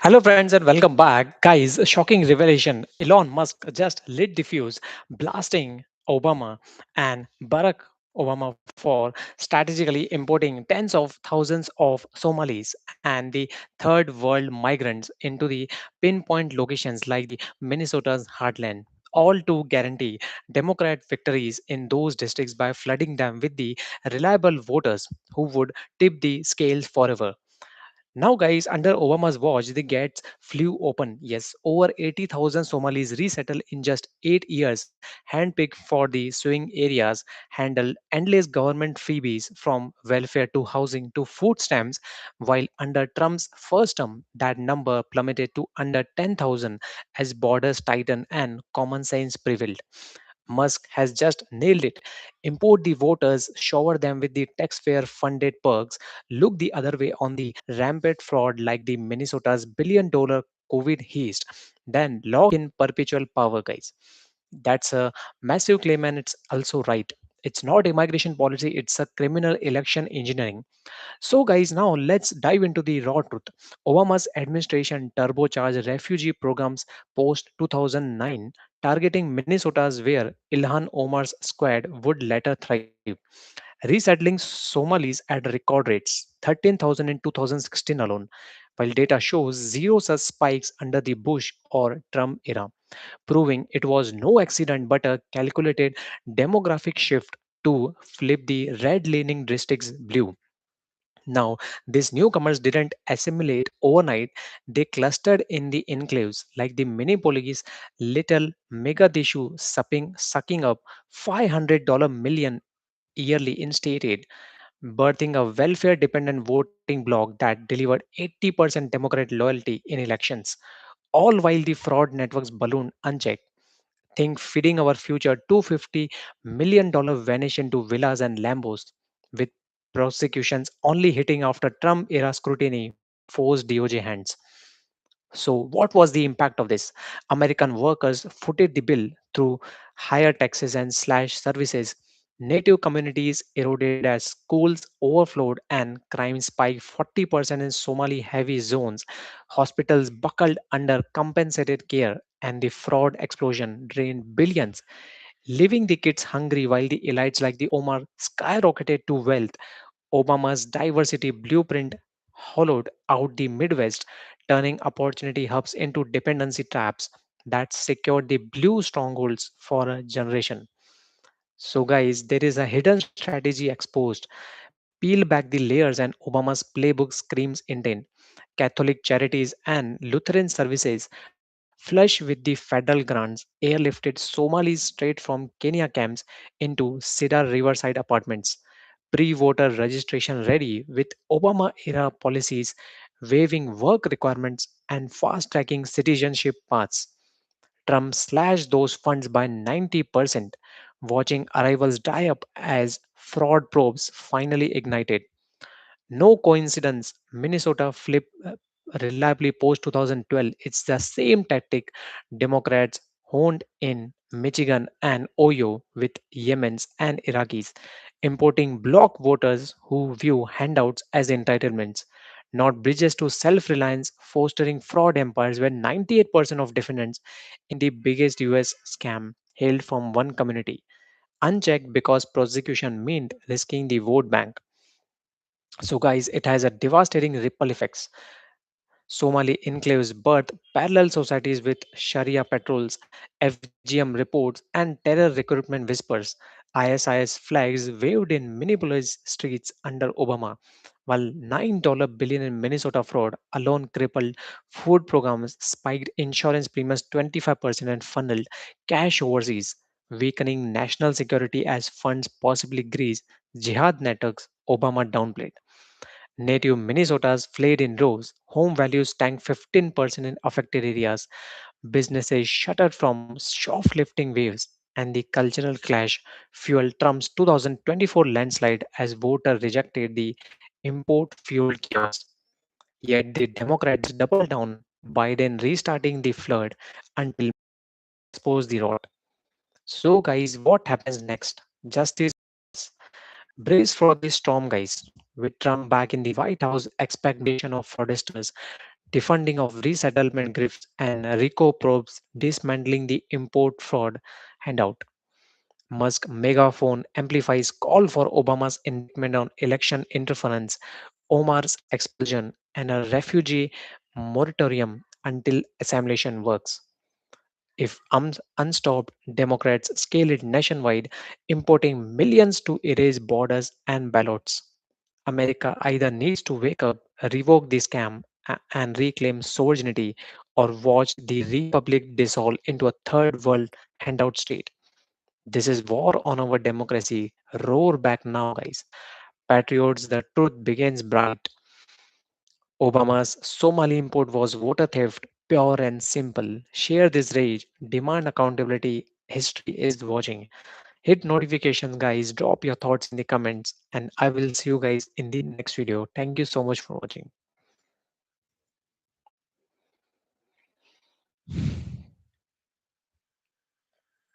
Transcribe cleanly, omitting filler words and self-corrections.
Hello, friends, and welcome back. Guys, shocking revelation Elon Musk just lit the fuse, blasting Obama and Barack Obama for strategically importing tens of thousands of Somalis and the third world migrants into the pinpoint locations like the Minnesota's heartland. All to guarantee Democrat victories in those districts by flooding them with the reliable voters who would tip the scales forever. Now, guys, under Obama's watch, the gates flew open. Yes, over 80,000 Somalis resettled in just 8 years, handpicked for the swing areas, handled endless government freebies from welfare to housing to food stamps, while under Trump's first term, that number plummeted to under 10,000 as borders tightened and common sense prevailed. Musk has just nailed it. Import the voters, shower them with the taxpayer funded perks, look the other way on the rampant fraud like the Minnesota's $1 billion COVID heist, then lock in perpetual power, guys. That's a massive claim, and it's also right. It's not immigration policy, it's a criminal election engineering. So, guys, now let's dive into the raw truth. Obama's administration turbocharged refugee programs post 2009, targeting Minnesota's where Ilhan Omar's squad would later thrive, resettling Somalis at record rates 13,000 in 2016 alone, while data shows zero such spikes under the Bush or Trump era, proving it was no accident but a calculated demographic shift to flip the red leaning districts blue. Now, these newcomers didn't assimilate overnight, they clustered in the enclaves like the Minneapolis little Mogadishu sucking up $500 million yearly in state aid, birthing a welfare dependent voting bloc that delivered 80% Democrat loyalty in elections, all while the fraud networks ballooned unchecked. Think feeding our future $250 million vanish into villas and Lambos, with prosecutions only hitting after Trump era scrutiny forced DOJ hands. So, what was the impact of this? American workers footed the bill through higher taxes and slash services. Native communities eroded as schools overflowed and crime spiked 40% in Somali heavy zones. Hospitals buckled under compensated care, and the fraud explosion drained billions, leaving the kids hungry while the elites like the Omar skyrocketed to wealth. Obama's diversity blueprint hollowed out the Midwest, turning opportunity hubs into dependency traps that secured the blue strongholds for a generation. So, guys, there is a hidden strategy exposed. Peel back the layers, and Obama's playbook screams intent. Catholic charities and Lutheran services flush with the federal grants airlifted Somalis straight from Kenya camps into Cedar Riverside apartments, pre voter registration ready with Obama era policies, waiving work requirements, and fast tracking citizenship paths. Trump slashed those funds by 90%, watching arrivals dry up as fraud probes finally ignited. No coincidence, Minnesota flipped reliably post 2012. It's the same tactic Democrats honed in Michigan and Ohio with Yemens and Iraqis, importing bloc voters who view handouts as entitlements, not bridges to self reliance, fostering fraud empires where 98% of defendants in the biggest US scam hailed from one community, unchecked because prosecution meant risking the vote bank. So, guys, it has a devastating ripple effects. Somali enclaves birth parallel societies with Sharia patrols, FGM reports, and terror recruitment whispers. ISIS flags waved in Minneapolis streets under Obama, while $9 billion in Minnesota fraud alone crippled food programs, spiked insurance premiums 25%, and funneled cash overseas, weakening national security as funds possibly grease jihad networks Obama downplayed. Native Minnesotas fled in rows, home values tanked 15% in affected areas, businesses shuttered from shoplifting waves, and the cultural clash fueled Trump's 2024 landslide as voters rejected the import fueled chaos. Yet the Democrats doubled down, Biden restarting the flood until Musk exposed the rot. So, guys, what happens next? Justice demands. Brace for the storm, guys. With Trump back in the White House, expectation of fraudsters defunding of resettlement grifts, and RICO probes dismantling the import fraud handout. Musk megaphone amplifies call for Obama's indictment on election interference, Omar's expulsion, and a refugee moratorium until assimilation works. If unstopped, Democrats scale it nationwide, importing millions to erase borders and ballots. America either needs to wake up, revoke the scam, and reclaim sovereignty, or watch the republic dissolve into a third world handout state. This is war on our democracy. Roar back now, guys. Patriots, the truth begins bright. Obama's Somali import was voter theft, pure and simple. Share this rage, demand accountability. History is watching. Hit notifications, guys. Drop your thoughts in the comments, and I will see you guys in the next video. Thank you so much for watching.